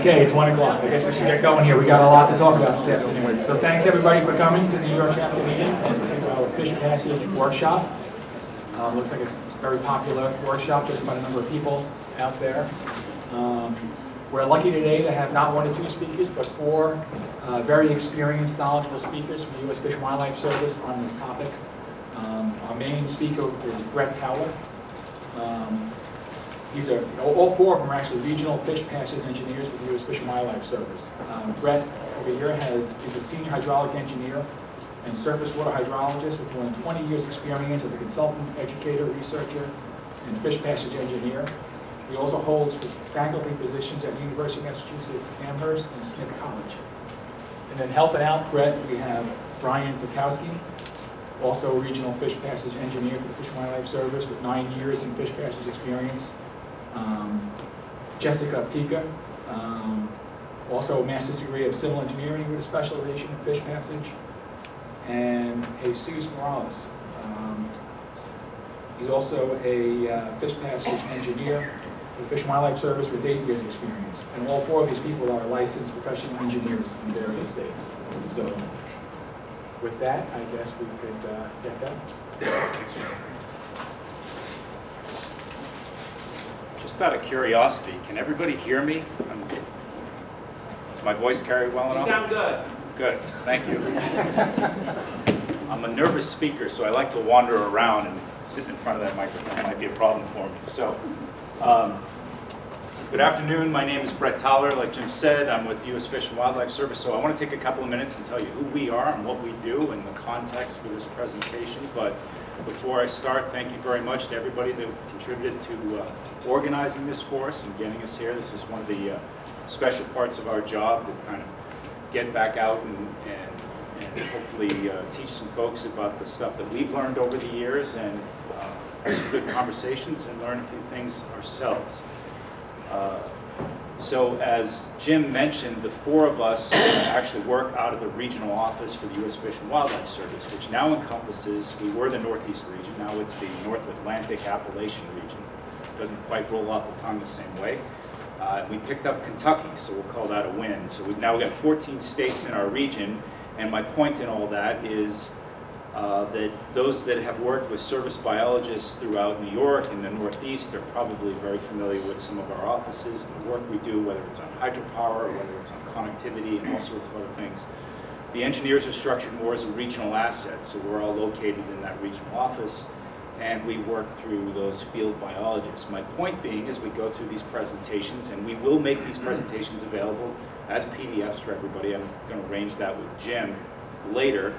Okay, it's 1 o'clock. I guess we should get going here. We got a lot to talk about this afternoon. So thanks everybody for coming to the New York chapter meeting and to our Fish Passage workshop. Looks like it's a very popular workshop, just about a number of people out there. We're lucky today to have not 1 or 2 speakers, but 4 very experienced, knowledgeable speakers from the U.S. Fish and Wildlife Service on this topic. Our main speaker is Brett Howler. All 4 of them are actually regional fish passage engineers with the U.S. Fish and Wildlife Service. Brett over here is a senior hydraulic engineer and surface water hydrologist with more than 20 years experience as a consultant, educator, researcher, and fish passage engineer. He also holds faculty positions at the University of Massachusetts Amherst and Smith College. And then helping out Brett, we have Brian Zakowski, also a regional fish passage engineer for the Fish and Wildlife Service with 9 years in fish passage experience. Jessica Pika, also a master's degree of civil engineering with a specialization in fish passage. And Jesus Morales. He's also a fish passage engineer for the Fish and Wildlife Service with 8 years experience. And all 4 of these people are licensed professional engineers in various states. So with that, I guess we could get that. Just out of curiosity, can everybody hear me? Does my voice carry well enough? You sound good. Good, thank you. I'm a nervous speaker, so I like to wander around and sit in front of that microphone. It might be a problem for me. So, good afternoon. My name is Brett Howler. Like Jim said, I'm with the U.S. Fish and Wildlife Service. So I want to take a couple of minutes and tell you who we are and what we do and the context for this presentation. But before I start, thank you very much to everybody that contributed to organizing this for us and getting us here. This is one of the special parts of our job to kind of get back out and hopefully teach some folks about the stuff that we've learned over the years and have some good conversations and learn a few things ourselves. So as Jim mentioned, the 4 of us actually work out of the regional office for the U.S. Fish and Wildlife Service, which now encompasses, we were the Northeast region, now it's the North Atlantic Appalachian region. It doesn't quite roll off the tongue the same way. We picked up Kentucky, so we'll call that a win. So we've now got 14 states in our region, and my point in all that is that those that have worked with service biologists throughout New York and the Northeast are probably very familiar with some of our offices and the work we do, whether it's on hydropower or whether it's on connectivity and all sorts of other things. The engineers are structured more as a regional asset, so we're all located in that regional office, and we work through those field biologists. My point being is we go through these presentations, and we will make these presentations available as PDFs for everybody. I'm going to arrange that with Jim later.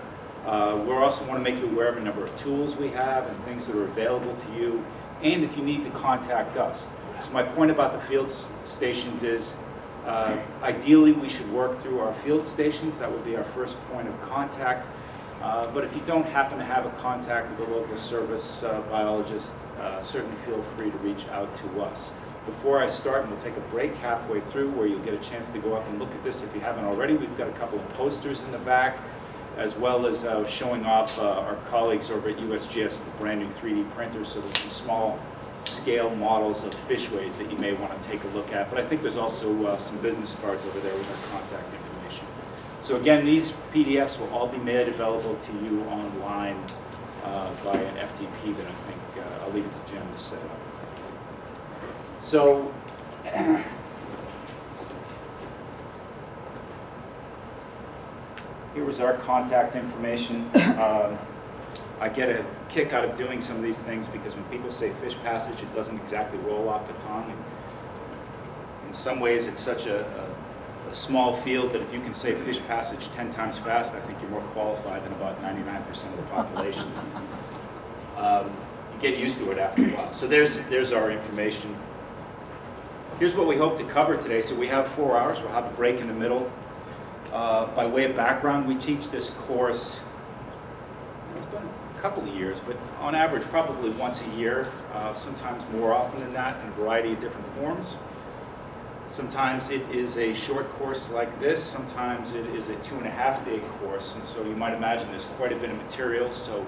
We also want to make you aware of a number of tools we have and things that are available to you, and if you need to contact us. So my point about the field stations is ideally we should work through our field stations. That would be our first point of contact. But if you don't happen to have a contact with a local service biologist, certainly feel free to reach out to us. Before I start, and we'll take a break halfway through where you'll get a chance to go up and look at this if you haven't already. We've got a couple of posters in the back, as well as showing off our colleagues over at USGS with a brand new 3D printer. So there's some small scale models of fishways that you may want to take a look at. But I think there's also some business cards over there with our contact information. So again, these PDFs will all be made available to you online by an FTP that I think I'll leave it to Jim to set up. So here was our contact information. I get a kick out of doing some of these things because when people say fish passage, it doesn't exactly roll off the tongue. And in some ways, it's such a small field that if you can say fish passage 10 times fast, I think you're more qualified than about 99% of the population. You get used to it after a while. So there's our information. Here's what we hope to cover today. So we have 4 hours. We'll have a break in the middle. By way of background, we teach this course, it's been a couple of years, but on average probably once a year, sometimes more often than that in a variety of different forms. Sometimes it is a short course like this, sometimes it is a 2.5-day course, and so you might imagine there's quite a bit of material. So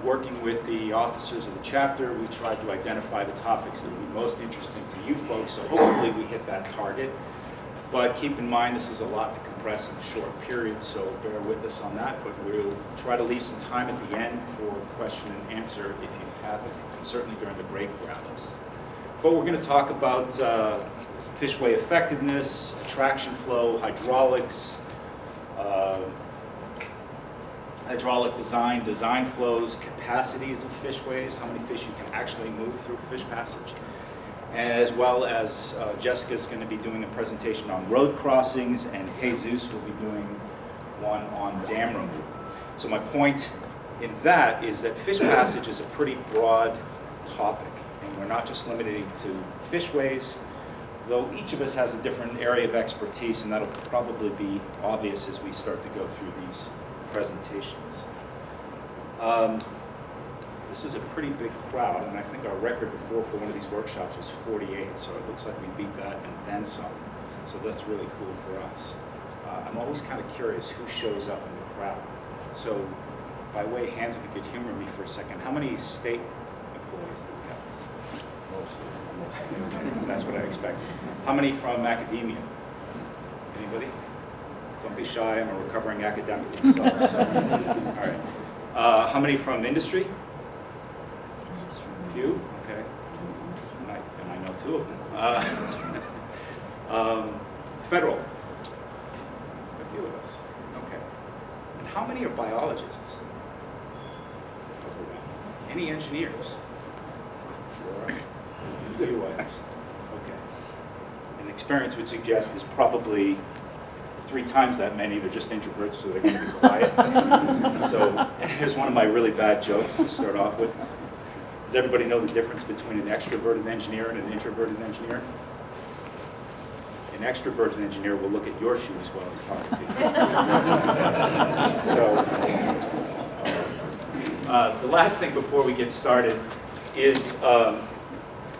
working with the officers of the chapter, we tried to identify the topics that would be most interesting to you folks, so hopefully we hit that target. But keep in mind, this is a lot to compress in a short period, so bear with us on that. But we'll try to leave some time at the end for question and answer if you have it, and certainly during the break wrap-ups. But we're going to talk about fishway effectiveness, attraction flow, hydraulics, hydraulic design, design flows, capacities of fishways, how many fish you can actually move through fish passage, as well as Jessica's going to be doing a presentation on road crossings, and Jesus will be doing one on dam removal. So my point in that is that fish passage is a pretty broad topic, and we're not just limited to fishways, though each of us has a different area of expertise, and that'll probably be obvious as we start to go through these presentations. This is a pretty big crowd, and I think our record before for one of these workshops was 48, so it looks like we beat that and then some. So that's really cool for us. I'm always kind of curious who shows up in the crowd. So by way of hands, if you could humor me for a second, how many state employees do we have? Mostly. Okay. That's what I expected. How many from academia? Anybody? Don't be shy, I'm a recovering academic myself. So. All right. How many from industry? A few? Okay. And I know two of them. Federal? A few of us. Okay. And how many are biologists? Any engineers? Sure. A few others. Okay. And experience would suggest there's probably 3 times that many. They're just introverts, so they're going to be quiet. So here's one of my really bad jokes to start off with. Does everybody know the difference between an extroverted engineer and an introverted engineer? An extroverted engineer will look at your shoes while he's talking to you. So the last thing before we get started is I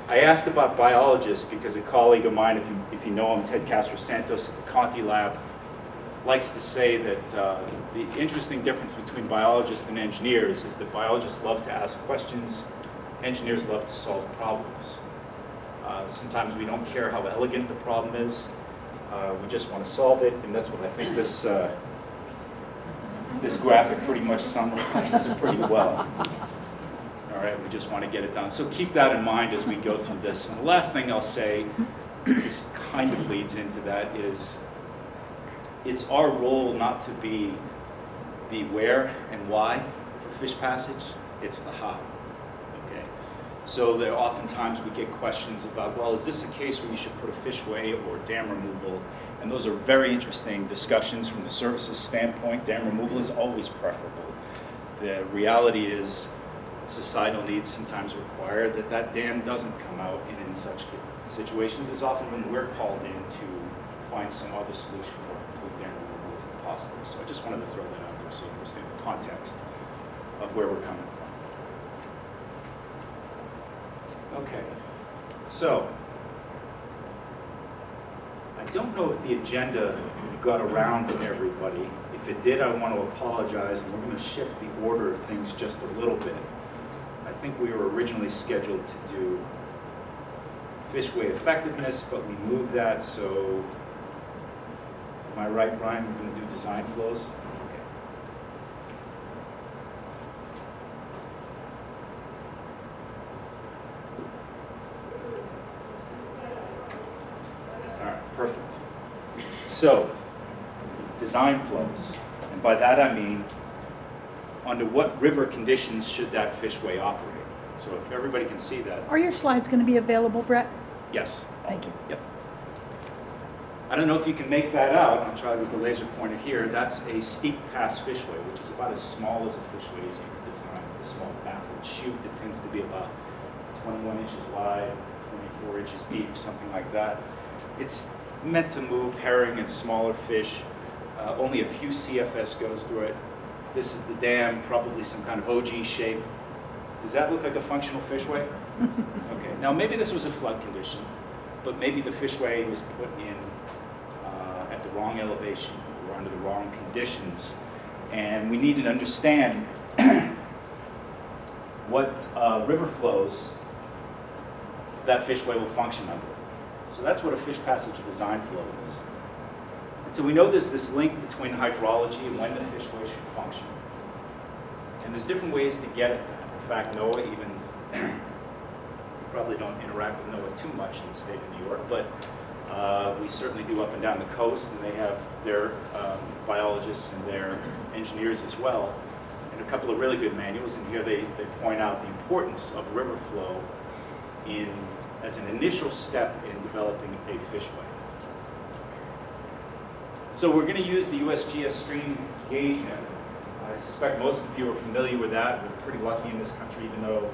asked about biologists because a colleague of mine, if you know him, Ted Castro-Santos at the Conti Lab, likes to say that the interesting difference between biologists and engineers is that biologists love to ask questions, engineers love to solve problems. Sometimes we don't care how elegant the problem is, we just want to solve it, and that's what I think this graphic pretty much summarizes pretty well. All right, we just want to get it done. So keep that in mind as we go through this. And the last thing I'll say, this kind of leads into that, is it's our role not to be the where and why for fish passage, it's the how. Okay. So there oftentimes we get questions about, well, is this a case where you should put a fishway or dam removal? And those are very interesting discussions from the services standpoint. Dam removal is always preferable. The reality is societal needs sometimes require that that dam doesn't come out, and in such situations it's often when we're called in to find some other solution for complete dam removal as possible. So I just wanted to throw that out there so you understand the context of where we're coming from. Okay, so I don't know if the agenda got around to everybody. If it did, I want to apologize, and we're going to shift the order of things just a little bit. I think we were originally scheduled to do fishway effectiveness, but we moved that, so am I right, Brian? We're going to do design flows? Okay. All right, perfect. So, design flows, and by that I mean under what river conditions should that fishway operate? So if everybody can see that. Are your slides going to be available, Brett? Yes. Thank you. Yep. I don't know if you can make that out. I'll try with the laser pointer here. That's a steep pass fishway, which is about as small as a fishway as you can design. It's a small baffled chute that tends to be about 21 inches wide, 24 inches deep, something like that. It's meant to move herring and smaller fish. Only a few CFS goes through it. This is the dam, probably some kind of OG shape. Does that look like a functional fishway? Okay, now maybe this was a flood condition, but maybe the fishway was put in at the wrong elevation or under the wrong conditions. And we need to understand what river flows that fishway will function under. So that's what a fish passage design flow is. And so we know there's this link between hydrology and when the fishway should function. And there's different ways to get at that. In fact, NOAA even, you probably don't interact with NOAA too much in the state of New York, but we certainly do up and down the coast, and they have their biologists and their engineers as well. And a couple of really good manuals, and here they point out the importance of river flow as an initial step in developing a fishway. So we're going to use the USGS stream gauge method. I suspect most of you are familiar with that. We're pretty lucky in this country, even though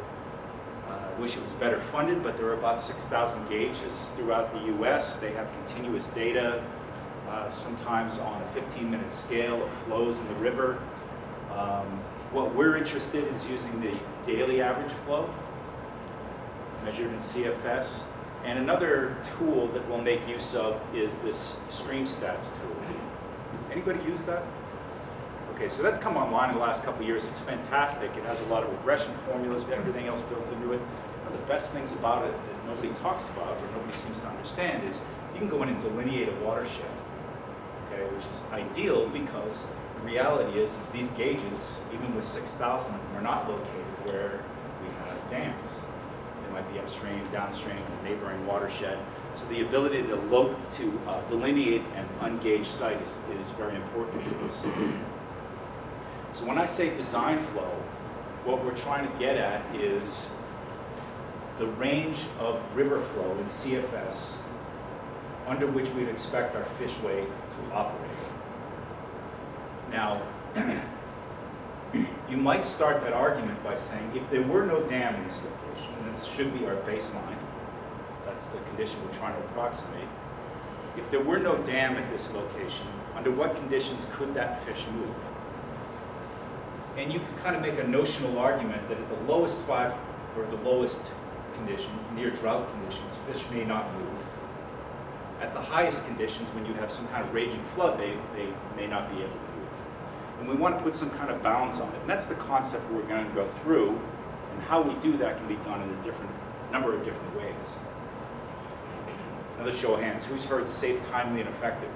I wish it was better funded, but there are about 6,000 gauges throughout the US. They have continuous data, sometimes on a 15-minute scale of flows in the river. What we're interested in is using the daily average flow, measured in CFS. And another tool that we'll make use of is this StreamStats tool. Anybody use that? Okay, so that's come online in the last couple of years. It's fantastic. It has a lot of regression formulas, everything else built into it. One of the best things about it that nobody talks about or nobody seems to understand is you can go in and delineate a watershed, okay, which is ideal because the reality is these gauges, even with 6,000 of them, are not located where we have dams. They might be upstream, downstream, a neighboring watershed. So the ability to delineate an ungaged site is very important to us. So when I say design flow, what we're trying to get at is the range of river flow in CFS under which we'd expect our fishway to operate. Now, you might start that argument by saying, if there were no dam in this location, and this should be our baseline, that's the condition we're trying to approximate. If there were no dam at this location, under what conditions could that fish move? And you can kind of make a notional argument that at the lowest conditions, near drought conditions, fish may not move. At the highest conditions, when you have some kind of raging flood, they may not be able to move. And we want to put some kind of bounds on it. And that's the concept we're going to go through. And how we do that can be done in a number of different ways. Another show of hands. Who's heard safe, timely, and effective?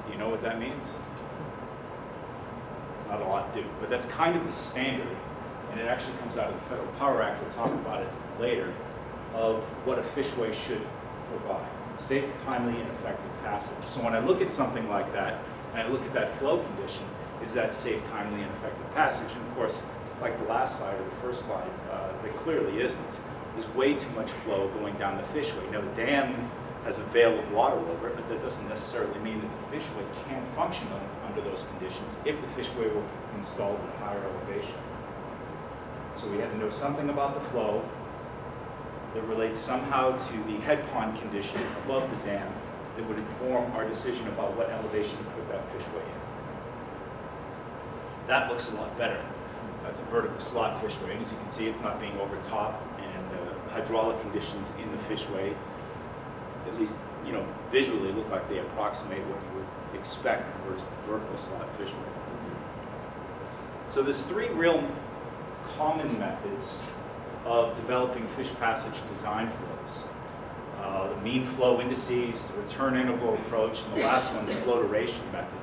Do you know what that means? Not a lot do, but that's kind of the standard, and it actually comes out of the Federal Power Act, we'll talk about it later, of what a fishway should provide. Safe, timely, and effective passage. So when I look at something like that, and I look at that flow condition, is that safe, timely, and effective passage? And of course, like the last slide or the first slide, there clearly isn't. There's way too much flow going down the fishway. Now the dam has a veil of water over it, but that doesn't necessarily mean that the fishway can't function under those conditions if the fishway were installed at a higher elevation. So we had to know something about the flow that relates somehow to the head pond condition above the dam that would inform our decision about what elevation to put that fishway in. That looks a lot better. That's a vertical slot fishway, and as you can see, it's not being overtopped, and hydraulic conditions in the fishway, at least visually, look like they approximate what you would expect in a vertical slot fishway. So there's three real common methods of developing fish passage design flows. The mean flow indices, the return interval approach, and the last one, the flow duration method.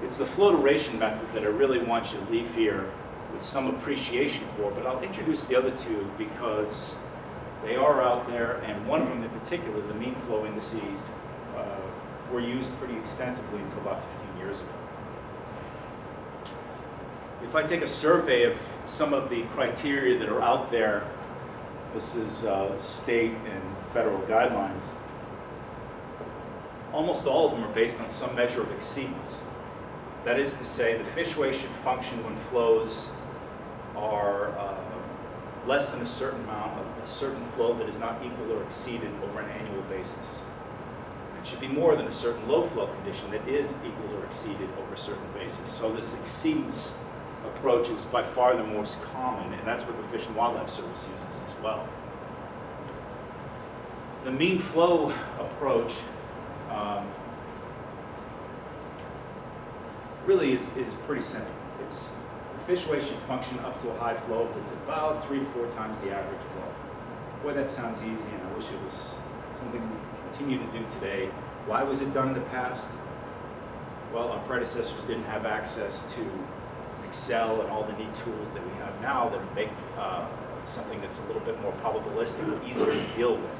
It's the flow duration method that I really want you to leave here with some appreciation for, but I'll introduce the other two because they are out there, and one of them in particular, the mean flow indices, were used pretty extensively until about 15 years ago. If I take a survey of some of the criteria that are out there, this is state and federal guidelines, almost all of them are based on some measure of exceedance. That is to say, the fishway should function when flows are less than a certain amount, a certain flow that is not equal or exceeded over an annual basis. It should be more than a certain low flow condition that is equal or exceeded over a certain basis. So this exceedance approach is by far the most common, and that's what the Fish and Wildlife Service uses as well. The mean flow approach really is pretty simple. The fishway should function up to a high flow that's about 3 to 4 times the average flow. Boy, that sounds easy, and I wish it was something we could continue to do today. Why was it done in the past? Well, our predecessors didn't have access to Excel and all the neat tools that we have now that make something that's a little bit more probabilistic or easier to deal with.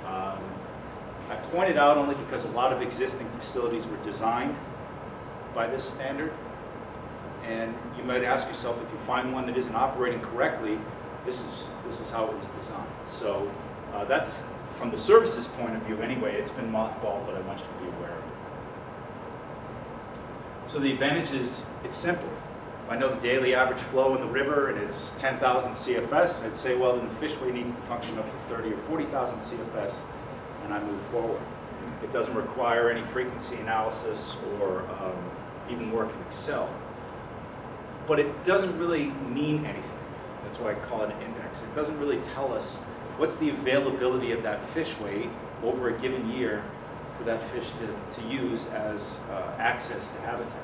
I pointed out only because a lot of existing facilities were designed by this standard. And you might ask yourself, if you find one that isn't operating correctly, this is how it was designed. So that's, from the services point of view anyway, it's been mothballed, but I want you to be aware of it. So the advantage is, it's simple. If I know the daily average flow in the river and it's 10,000 CFS, I'd say, well, then the fishway needs to function up to 30 or 40,000 CFS, and I move forward. It doesn't require any frequency analysis or even work in Excel. But it doesn't really mean anything. That's why I call it an index. It doesn't really tell us what's the availability of that fish weight over a given year for that fish to use as access to habitat.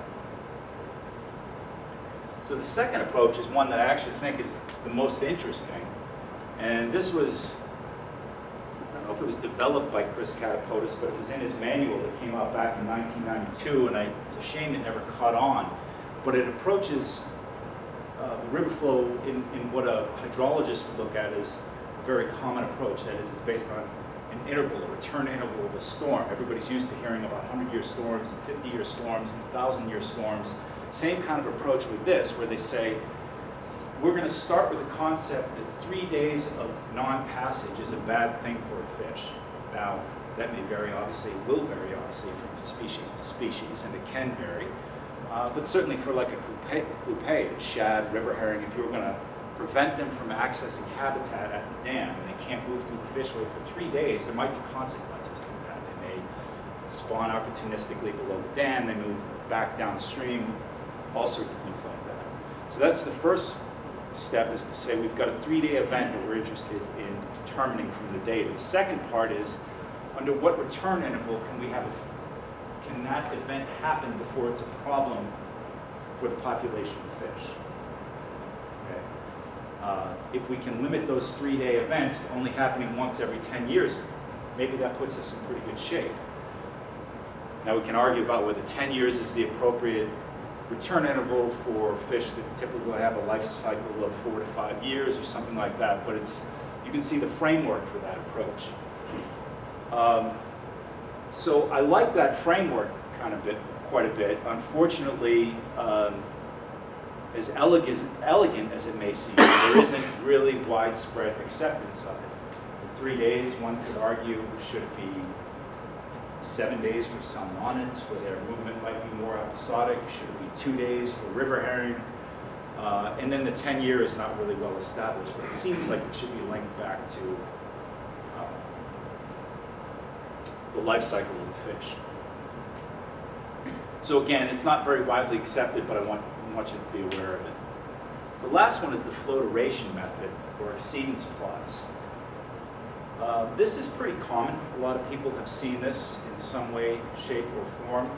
So the second approach is one that I actually think is the most interesting. And this was, I don't know if it was developed by Chris Katapotis, but it was in his manual that came out back in 1992, and it's a shame it never caught on. But it approaches the river flow in what a hydrologist would look at as a very common approach. That is, it's based on an interval, a return interval of a storm. Everybody's used to hearing about 100-year storms and 50-year storms and 1,000-year storms. Same kind of approach with this, where they say, we're going to start with the concept that 3 days of non-passage is a bad thing for a fish. Now, that may vary, obviously, it will vary, obviously, from species to species, and it can vary. But certainly for like a coupe, a shad, river herring, if you were going to prevent them from accessing habitat at the dam and they can't move through the fishway for 3 days, there might be consequences to that. They may spawn opportunistically below the dam, they move back downstream, all sorts of things like that. So that's the first step, is to say we've got a 3-day event that we're interested in determining from the data. The second part is, under what return interval can that event happen before it's a problem for the population of fish? Okay. If we can limit those 3-day events to only happening once every 10 years, maybe that puts us in pretty good shape. Now we can argue about whether 10 years is the appropriate return interval for fish that typically have a life cycle of 4 to 5 years or something like that, but you can see the framework for that approach. So I like that framework quite a bit. Unfortunately, as elegant as it may seem, there isn't really widespread acceptance of it. The 3 days, one could argue, should be 7 days for salmonids, where their movement might be more episodic. Should it be 2 days for river herring? And then the 10-year is not really well established, but it seems like it should be linked back to the life cycle of the fish. So again, it's not very widely accepted, but I want you to be aware of it. The last one is the flow duration method, or exceedance plots. This is pretty common. A lot of people have seen this in some way, shape, or form.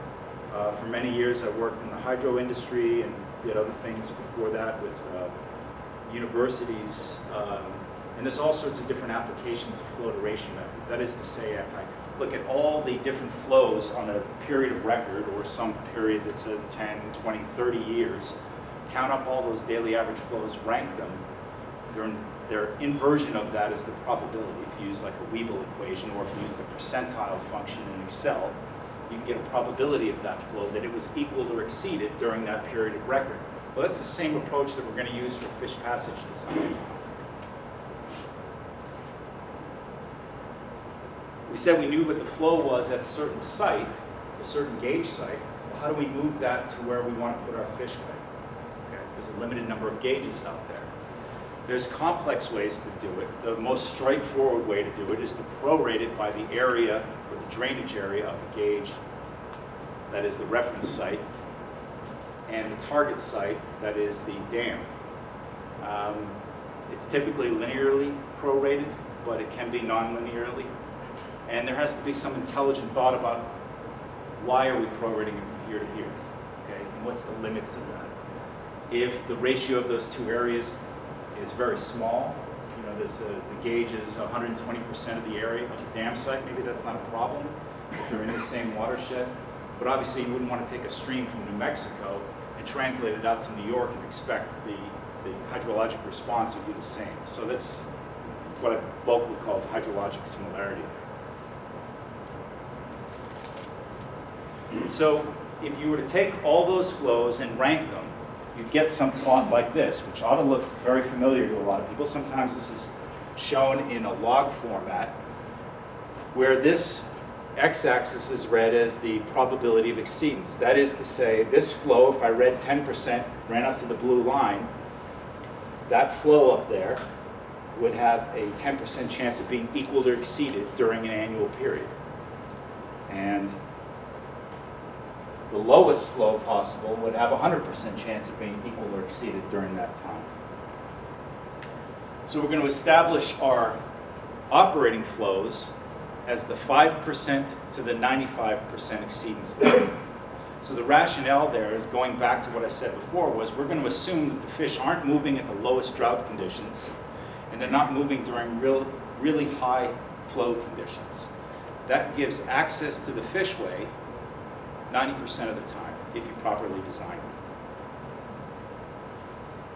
For many years, I worked in the hydro industry and did other things before that with universities. And there's all sorts of different applications of flow duration method. That is to say, if I look at all the different flows on a period of record, or some period that says 10, 20, 30 years, count up all those daily average flows, rank them. Their inversion of that is the probability. If you use like a Weibull equation, or if you use the percentile function in Excel, you can get a probability of that flow, that it was equal or exceeded during that period of record. Well, that's the same approach that we're going to use for fish passage design. We said we knew what the flow was at a certain site, a certain gauge site. Well, how do we move that to where we want to put our fishway? Okay, there's a limited number of gauges out there. There's complex ways to do it. The most straightforward way to do it is to prorate it by the area, or the drainage area of the gauge, that is the reference site, and the target site, that is the dam. It's typically linearly prorated, but it can be non-linearly. And there has to be some intelligent thought about why are we prorating it from here to here, okay? And what's the limits of that? If the ratio of those two areas is very small, the gauge is 120% of the area of the dam site, maybe that's not a problem. they're in the same watershed, but obviously you wouldn't want to take a stream from New Mexico and translate it out to New York and expect the hydrologic response would be the same. So that's what I locally call hydrologic similarity. So if you were to take all those flows and rank them, you'd get some plot like this, which ought to look very familiar to a lot of people. Sometimes this is shown in a log format, where this x-axis is read as the probability of exceedance. That is to say, this flow, if I read 10%, ran up to the blue line, that flow up there would have a 10% chance of being equal or exceeded during an annual period. And the lowest flow possible would have a 100% chance of being equal or exceeded during that time. So we're going to establish our operating flows as the 5% to the 95% exceedance level. So the rationale there is, going back to what I said before, was we're going to assume that the fish aren't moving at the lowest drought conditions, and they're not moving during really high flow conditions. That gives access to the fishway 90% of the time, if you properly design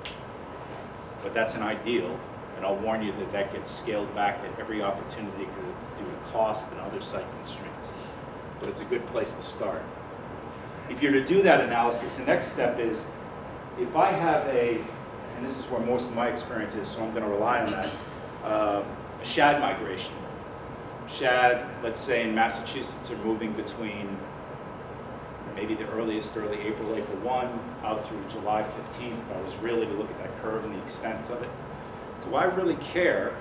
it. But that's an ideal, and I'll warn you that that gets scaled back at every opportunity due to cost and other site constraints. But it's a good place to start. If you're to do that analysis, the next step is, if I have and this is where most of my experience is, so I'm going to rely on that, a shad migration. Shad, let's say in Massachusetts, are moving between maybe the early April 1, out through July 15th, if I was really to look at that curve and the extents of it. Do I really care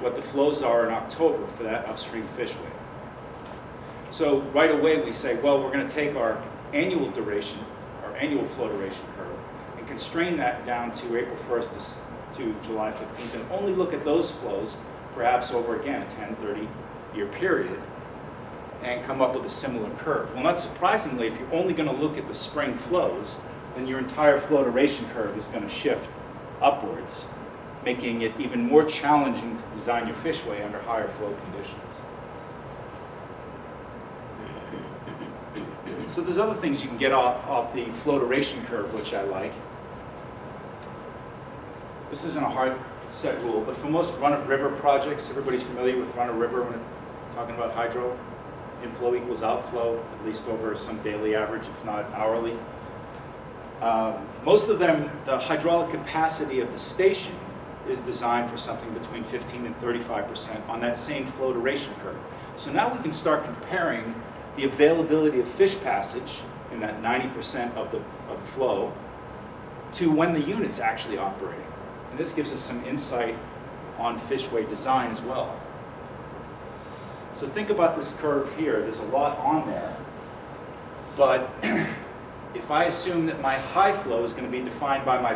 what the flows are in October for that upstream fishway? So right away we say, well, we're going to take our annual duration, our annual flow duration curve, and constrain that down to April 1st to July 15th, and only look at those flows, perhaps over, again, a 10, 30-year period, and come up with a similar curve. Well, not surprisingly, if you're only going to look at the spring flows, then your entire flow duration curve is going to shift upwards, making it even more challenging to design your fishway under higher flow conditions. So there's other things you can get off the flow duration curve, which I like. This isn't a hard set rule, but for most run-of-river projects, everybody's familiar with run-of-river when talking about hydro. Inflow equals outflow, at least over some daily average, if not hourly. Most of them, the hydraulic capacity of the station is designed for something between 15 and 35% on that same flow duration curve. So now we can start comparing the availability of fish passage in that 90% of the flow to when the unit's actually operating. And this gives us some insight on fishway design as well. So think about this curve here. There's a lot on there. But if I assume that my high flow is going to be defined by my